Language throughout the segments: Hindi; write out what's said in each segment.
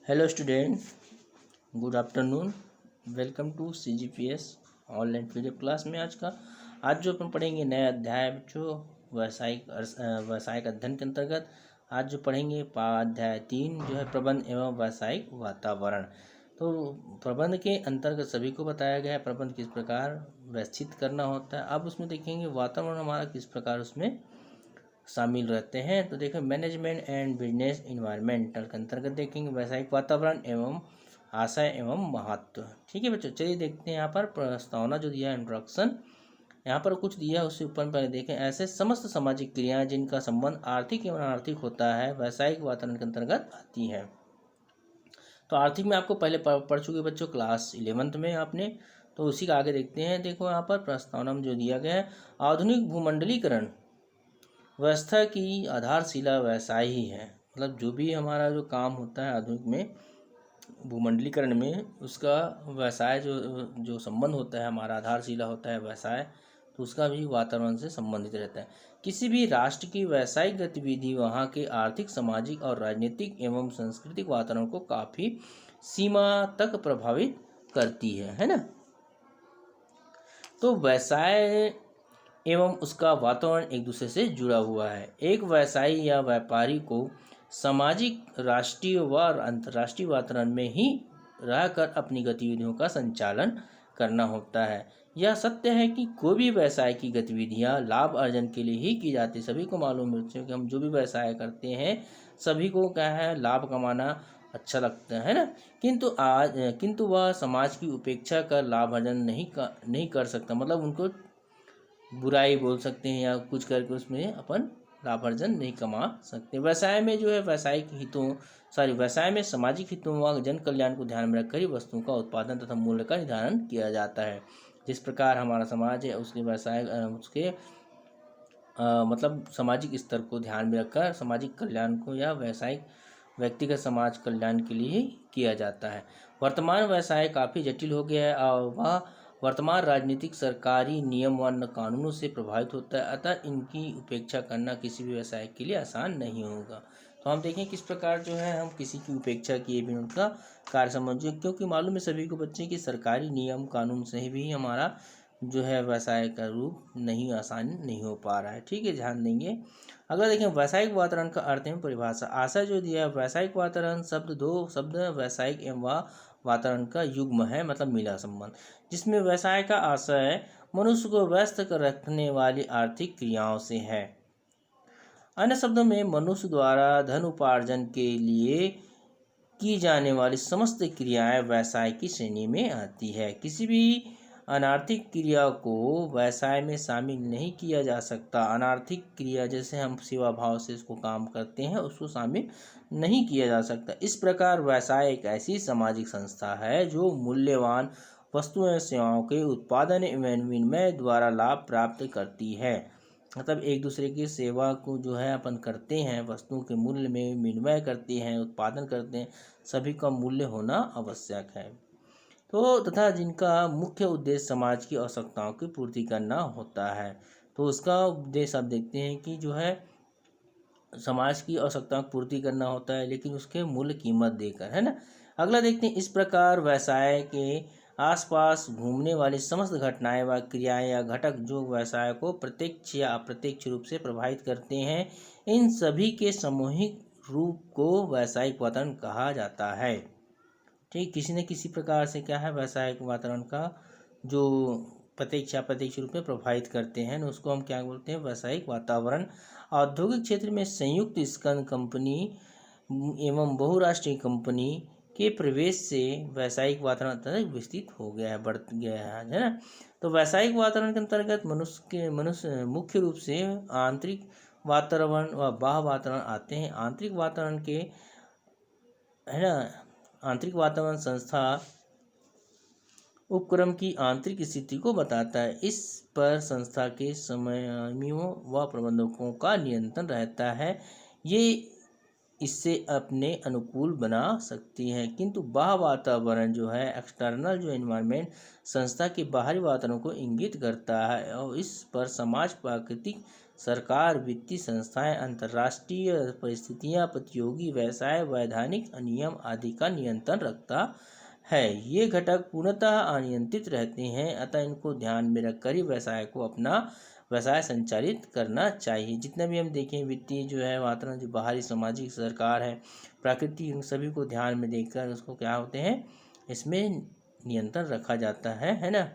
Hello student, good afternoon. Welcome to CGPS online PDF class में। आज जो अपन पढ़ेंगे नया अध्याय जो व्यावसायिक अध्ययन के अंतर्गत आज जो पढ़ेंगे अध्याय 3 जो है प्रबंध एवं व्यावसायिक वातावरण। तो प्रबंध के अंतर्गत सभी को बताया गया है प्रबंध किस प्रकार व्यवस्थित करना होता है। अब उसमें देखेंगे वातावरण हमारा किस प्रकार उसमें शामिल रहते हैं। तो देखो मैनेजमेंट एंड बिजनेस इन्वायरमेंटल के अंतर्गत देखेंगे व्यावसायिक वातावरण एवं आशय एवं महत्व। ठीक है बच्चों, चलिए देखते हैं यहाँ पर प्रस्तावना जो दिया इंट्रोडक्शन यहाँ पर कुछ दिया उससे ऊपर पहले देखें। ऐसे समस्त सामाजिक क्रियाएं जिनका संबंध आर्थिक एवं अनार्थिक होता है व्यावसायिक वातावरण के अंतर्गत आती है। तो आर्थिक में आपको पहले पढ़ चुके बच्चों क्लास 11th में आपने, तो उसी का आगे देखते हैं। देखो यहाँ पर प्रस्तावना में जो दिया गया है, आधुनिक भूमंडलीकरण व्यवस्था की आधारशिला व्यवसाय ही है। मतलब जो भी हमारा जो काम होता है आधुनिक में भूमंडलीकरण में, उसका व्यवसाय जो संबंध होता है हमारा आधारशिला होता है व्यवसाय, तो उसका भी वातावरण से संबंधित रहता है। किसी भी राष्ट्र की व्यावसायिक गतिविधि वहाँ के आर्थिक, सामाजिक और राजनीतिक एवं सांस्कृतिक वातावरण को काफ़ी सीमा तक प्रभावित करती है ना। तो व्यवसाय एवं उसका वातावरण एक दूसरे से जुड़ा हुआ है। एक व्यवसायी या व्यापारी को सामाजिक, राष्ट्रीय व अंतर्राष्ट्रीय वातावरण में ही रहकर अपनी गतिविधियों का संचालन करना होता है। यह सत्य है कि कोई भी व्यवसाय की गतिविधियां लाभ अर्जन के लिए ही की जाती है। सभी को मालूम है कि हम जो भी व्यवसाय करते हैं सभी को क्या है, लाभ कमाना अच्छा लगता है ना। किंतु वह समाज की उपेक्षा कर लाभ अर्जन नहीं कर सकता। मतलब उनको बुराई बोल सकते हैं या कुछ करके उसमें अपन लाभार्जन नहीं कमा सकते। व्यवसाय में जो है व्यवसाय में सामाजिक हितों व जन कल्याण को ध्यान में रखकर ही वस्तुओं का उत्पादन तथा मूल्य का निर्धारण किया जाता है। जिस प्रकार हमारा समाज है उसके व्यवसाय मतलब सामाजिक स्तर को ध्यान में रखकर सामाजिक कल्याण को या व्यवसायिक व्यक्तिगत समाज कल्याण के लिए ही किया जाता है। वर्तमान व्यवसाय काफ़ी जटिल हो गया है और वह वर्तमान राजनीतिक, सरकारी नियम व कानूनों से प्रभावित होता है। अतः इनकी उपेक्षा करना किसी भी व्यवसाय के लिए आसान नहीं होगा। तो हम देखें किस प्रकार जो है हम किसी की उपेक्षा किए भी उनका कार्य समझिए, क्योंकि मालूम है सभी को बच्चे कि सरकारी नियम कानून से भी हमारा जो है व्यवसाय का रूप आसान नहीं हो पा रहा है। ठीक है, ध्यान देंगे। अगर देखें व्यावसायिक वातावरण का अर्थ एवं परिभाषा, आशय जो दिया है व्यावसायिक वातावरण दो शब्द व्यावसायिक एवं वातावरण का युग्म है, मतलब मिला संबंध, जिसमें व्यवसाय का आशय मनुष्य को व्यस्त कर रखने वाली आर्थिक क्रियाओं से है। अन्य शब्दों में मनुष्य द्वारा धन उपार्जन के लिए की जाने वाली समस्त क्रियाएं व्यवसाय की श्रेणी में आती है। किसी भी अनार्थिक क्रिया को व्यवसाय में शामिल नहीं किया जा सकता। अनार्थिक क्रिया जैसे हम सेवा भाव से इसको काम करते हैं उसको शामिल नहीं किया जा सकता। इस प्रकार व्यवसाय एक ऐसी सामाजिक संस्था है जो मूल्यवान वस्तुओं एवं सेवाओं के उत्पादन एवं विनिमय द्वारा लाभ प्राप्त करती है। मतलब एक दूसरे की सेवा को जो है अपन करते हैं, वस्तुओं के मूल्य में विनिमय करते हैं, उत्पादन करते हैं, सभी का मूल्य होना आवश्यक है। तो तथा जिनका मुख्य उद्देश्य समाज की आवश्यकताओं की पूर्ति करना होता है। तो उसका उद्देश्य आप देखते हैं कि जो है समाज की आवश्यकताओं की पूर्ति करना होता है, लेकिन उसके मूल्य कीमत देकर, है ना। अगला देखते हैं, इस प्रकार व्यवसाय के आसपास घूमने वाली समस्त घटनाएं व क्रियाएं या घटक जो व्यवसाय को प्रत्यक्ष या अप्रत्यक्ष रूप से प्रभावित करते हैं, इन सभी के सामूहिक रूप को व्यवसायिक वातावरण कहा जाता है। ठीक, किसी न किसी प्रकार से क्या है व्यवसायिक वातावरण का जो प्रत्यक्ष या अप्रत्यक्ष रूप में प्रभावित करते हैं उसको हम क्या बोलते हैं, व्यवसायिक वातावरण। औद्योगिक क्षेत्र में संयुक्त स्कंध कंपनी एवं बहुराष्ट्रीय कंपनी के प्रवेश से व्यवसायिक वातावरण अत्यधिक विस्तृत हो गया है, बढ़ गया है ना। तो व्यवसायिक वातावरण के अंतर्गत मनुष्य मुख्य रूप से आंतरिक वातावरण व बाह्य वातावरण आते हैं। आंतरिक वातावरण के, है ना, आंतरिक वातावरण संस्था उपक्रम की आंतरिक स्थिति को बताता है। इस पर संस्था के समन्वयों व प्रबंधकों का नियंत्रण रहता है। ये इससे अपने अनुकूल बना सकती हैं। किंतु बाह्य वातावरण जो है, एक्सटर्नल जो एनवायरनमेंट, संस्था के बाहरी वातावरण को इंगित करता है और इस पर समाज, प्राकृतिक सरकार, वित्तीय संस्थाएं, अंतर्राष्ट्रीय परिस्थितियां, प्रतियोगी व्यवसाय, वैधानिक नियम आदि का नियंत्रण रखता है। ये घटक पूर्णतः अनियंत्रित रहते हैं, अतः इनको ध्यान में रखकर ही व्यवसाय को अपना व्यवसाय संचालित करना चाहिए। जितने भी हम देखें वित्तीय जो है वातावरण, जो बाहरी सामाजिक, सरकार है, प्रकृति, इन सभी को ध्यान में देखकर उसको क्या होते हैं, इसमें नियंत्रण रखा जाता है ना,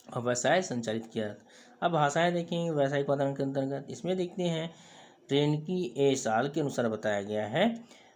और व्यवसाय संचालित किया जाता है। अब भाषाएं देखेंगे व्यावसायिक वातावरण के अंतर्गत, इसमें देखते हैं ट्रेनकी ए साल के अनुसार बताया गया है।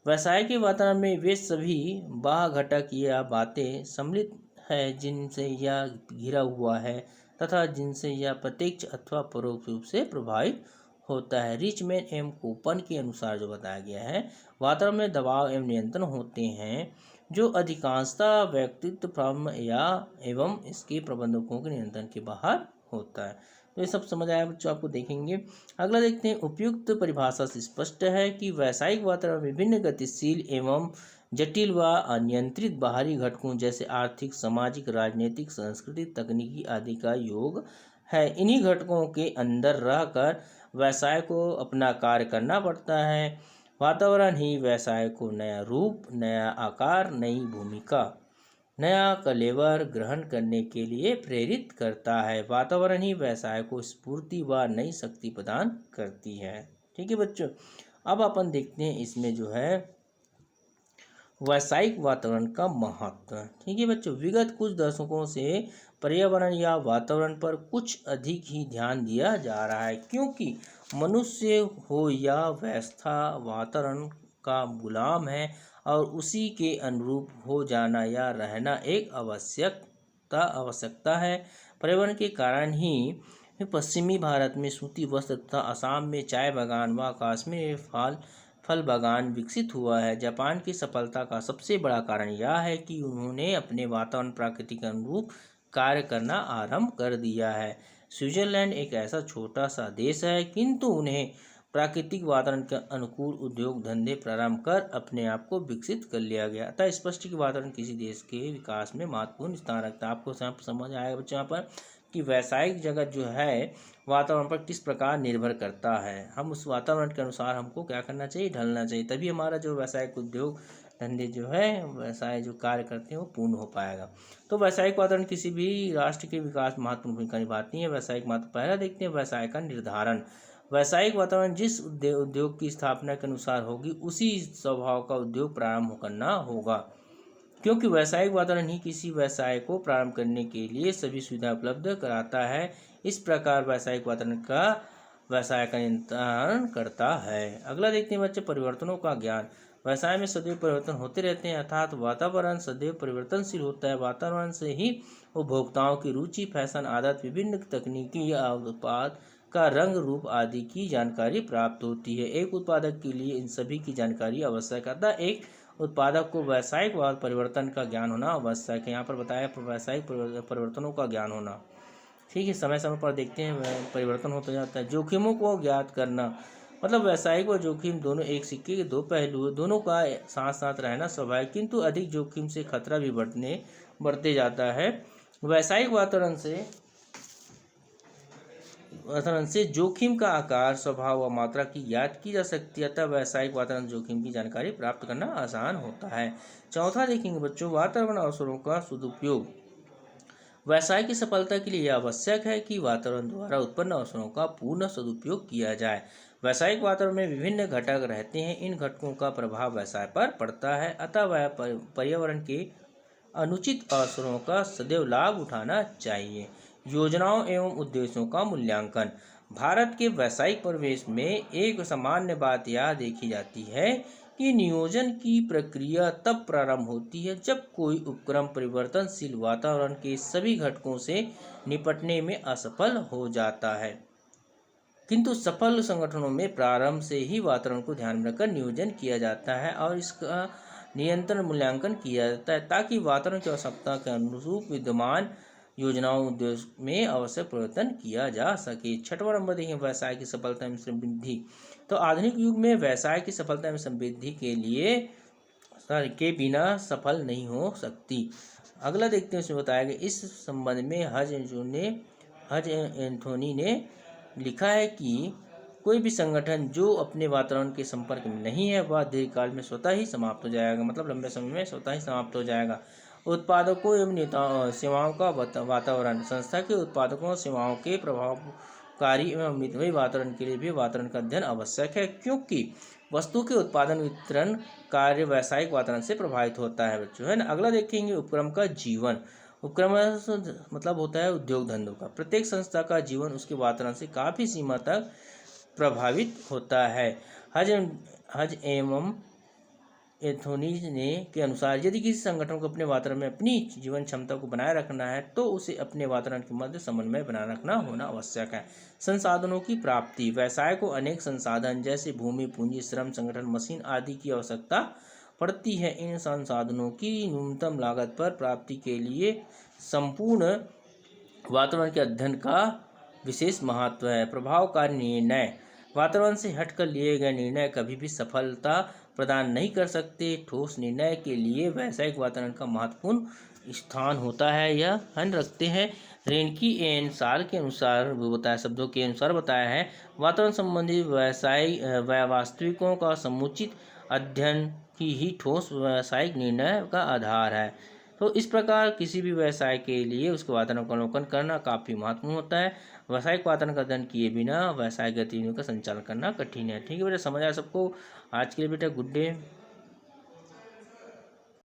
व्यवसाय के वातावरण में वे सभी बाह्य घटक या बातें सम्मिलित है जिनसे यह घिरा हुआ है तथा जिनसे यह प्रत्यक्ष अथवा परोक्ष रूप से प्रभावित होता है। रिचमैन एवं कोपन के अनुसार जो बताया गया है, वातावरण में दबाव एवं नियंत्रण होते हैं जो अधिकांशतः व्यक्तित्व फर्म या एवं इसके प्रबंधकों के नियंत्रण के बाहर होता है। तो ये सब समझ आया बच्चों, आपको देखेंगे। अगला देखते हैं, उपयुक्त परिभाषा से स्पष्ट है कि व्यावसायिक वातावरण विभिन्न गतिशील एवं जटिल व अनियंत्रित बाहरी घटकों जैसे आर्थिक, सामाजिक, राजनीतिक, सांस्कृतिक, तकनीकी आदि का योग है। इन्हीं घटकों के अंदर रहकर व्यवसाय को अपना कार्य करना पड़ता है। वातावरण ही व्यवसाय को नया रूप, नया आकार, नई भूमिका, नया कलेवर ग्रहण करने के लिए प्रेरित करता है। वातावरण ही व्यवसाय को स्फूर्ति व नई शक्ति प्रदान करती है। ठीक है बच्चों, अब अपन देखते हैं इसमें जो है व्यावसायिक वातावरण का महत्व। ठीक है बच्चों, विगत कुछ दशकों से पर्यावरण या वातावरण पर कुछ अधिक ही ध्यान दिया जा रहा है, क्योंकि मनुष्य हो या व्यवस्था वातावरण का गुलाम है और उसी के अनुरूप हो जाना या रहना एक आवश्यकता है। पर्यावरण के कारण ही पश्चिमी भारत में सूती वस्त्र तथा असम में चाय बागान व कश्मीर में फल बागान विकसित हुआ है। जापान की सफलता का सबसे बड़ा कारण यह है कि उन्होंने अपने वातावरण प्रकृति के अनुरूप कार्य करना आरंभ कर दिया है। स्विट्जरलैंड एक ऐसा छोटा सा देश है, किंतु उन्हें प्राकृतिक वातावरण के अनुकूल उद्योग धंधे प्रारंभ कर अपने आप को विकसित कर लिया गया। अतः स्पष्ट कि वातावरण किसी देश के विकास में महत्वपूर्ण स्थान रखता है। आपको समझ आएगा बच्चों यहाँ पर कि वैश्विक जगत जो है वातावरण पर किस प्रकार निर्भर करता है। हम उस वातावरण के अनुसार हमको क्या करना चाहिए, ढलना चाहिए, तभी हमारा जो वैश्विक उद्योग धंधे जो है व्यवसाय जो कार्य करते हैं वो पूर्ण हो पाएगा। तो वैश्विक वातावरण किसी भी राष्ट्र के विकास में महत्वपूर्ण भूमिका निभाती है। वैश्विक महत्व पहला देखते हैं, व्यवसाय का निर्धारण। वैश्विक वातावरण जिस उद्योग की स्थापना के अनुसार होगी उसी स्वभाव का उद्योग प्रारंभ करना होगा, क्योंकि वैश्विक वातावरण ही किसी व्यवसाय को प्रारंभ करने के लिए सभी सुविधा उपलब्ध कराता है। इस प्रकार वैश्विक वातावरण का व्यवसाय का निर्धारण करता है। अगला देखते हैं बच्चे, परिवर्तनों का ज्ञान। व्यवसाय में सदैव परिवर्तन होते रहते हैं, अर्थात वातावरण सदैव परिवर्तनशील होता है। वातावरण से ही उपभोक्ताओं की रुचि, फैशन, आदत, विभिन्न तकनीकी या उत्पाद का रंग, रूप आदि की जानकारी प्राप्त होती है। एक उत्पादक के लिए इन सभी की जानकारी आवश्यक है, अतः एक उत्पादक को व्यावसायिक परिवर्तन का ज्ञान होना आवश्यक है। यहाँ पर बताया व्यावसायिक परिवर्तनों का ज्ञान होना। ठीक है, समय समय पर देखते हैं परिवर्तन होता जाता है। जोखिमों को ज्ञात करना, मतलब व्यावसायिक और जोखिम दोनों एक सिक्के के दो पहलू है, दोनों का साथ साथ रहना स्वाभाविक, किंतु अधिक जोखिम से खतरा भी बढ़ते जाता है। व्यावसायिक वातावरण से जोखिम का आकार, स्वभाव व मात्रा की याद की जा सकती है, अतः व्यावसायिक वातावरण जोखिम की जानकारी प्राप्त करना आसान होता है। चौथा देखेंगे बच्चों, वातावरण अवसरों का सदुपयोग। व्यवसाय की सफलता के लिए यह आवश्यक है कि वातावरण द्वारा उत्पन्न अवसरों का पूर्ण सदुपयोग किया जाए। व्यावसायिक वातावरण में विभिन्न घटक रहते हैं, इन घटकों का प्रभाव व्यवसाय पर पड़ता है, अतः वह पर्यावरण के अनुचित अवसरों का सदैव लाभ उठाना चाहिए। योजनाओं एवं उद्देश्यों का मूल्यांकन। भारत के व्यावसायिक परिवेश में एक सामान्य बात यह देखी जाती है कि नियोजन की प्रक्रिया तब प्रारंभ होती है जब कोई उपक्रम परिवर्तनशील वातावरण के सभी घटकों से निपटने में असफल हो जाता है, किंतु सफल संगठनों में प्रारंभ से ही वातावरण को ध्यान में रखकर नियोजन किया जाता है और इसका नियंत्रण मूल्यांकन किया जाता है, ताकि वातावरण की आवश्यकता के अनुरूप विद्यमान योजनाओं उद्देश्य में आवश्यक परिवर्तन किया जा सके। छठवां नंबर देखें, व्यवसाय की सफलता में समृद्धि। तो आधुनिक युग में व्यवसाय की सफलता में समृद्धि के बिना सफल नहीं हो सकती। अगला देखते हैं, उसमें बताया गया इस संबंध में हज एंथोनी ने लिखा है कि कोई भी संगठन जो अपने वातावरण के संपर्क में नहीं है वह दीर्घकाल में स्वतः ही समाप्त हो जाएगा, मतलब लंबे समय में स्वतः ही समाप्त हो जाएगा। उत्पादकों एवं नेताओं सेवाओं का वातावरण संस्था के उत्पादकों और सेवाओं के प्रभावकारी एवं मितव्ययी वातावरण के लिए भी वातावरण का अध्ययन आवश्यक है, क्योंकि वस्तु के उत्पादन वितरण कार्य व्यावसायिक वातावरण से प्रभावित होता है बच्चों, है ना। अगला देखेंगे उपक्रम का जीवन। उपक्रम मतलब होता है उद्योग धंधों का। प्रत्येक संस्था का जीवन उसके वातावरण से काफ़ी सीमा तक प्रभावित होता है। हज एवं एथोनीज ने के अनुसार यदि किसी संगठन को अपने वातावरण में अपनी जीवन क्षमता को बनाए रखना है तो उसे अपने वातावरण के मध्य समन्वय बनाए रखना होना आवश्यक है। संसाधनों की प्राप्ति। व्यवसाय को अनेक संसाधन जैसे भूमि, पूंजी, श्रम, संगठन, मशीन आदि की आवश्यकता पड़ती है। इन संसाधनों की न्यूनतम लागत पर प्राप्ति के लिए संपूर्ण वातावरण के अध्ययन का विशेष महत्व है। प्रभावकारी निर्णय। वातावरण से हटकर लिए गए निर्णय कभी भी सफलता प्रदान नहीं कर सकते। ठोस निर्णय के लिए व्यावसायिक वातावरण का महत्वपूर्ण स्थान होता है, यह हम रखते हैं। रेनकी एन साल के अनुसार बताया, शब्दों के अनुसार बताया है, वातावरण संबंधी वास्तविकों का समुचित अध्ययन ही ठोस व्यावसायिक निर्णय का आधार है। तो इस प्रकार किसी भी व्यवसाय के लिए उसके वातावरण का अवलोकन करना काफ़ी महत्वपूर्ण होता है। व्यावसायिक वातावरण का अध्ययन किए बिना व्यवसाय गतिविधियों का संचालन करना कठिन है। ठीक है बेटा, समझ आया सबको। आज के लिए बेटा गुड डे।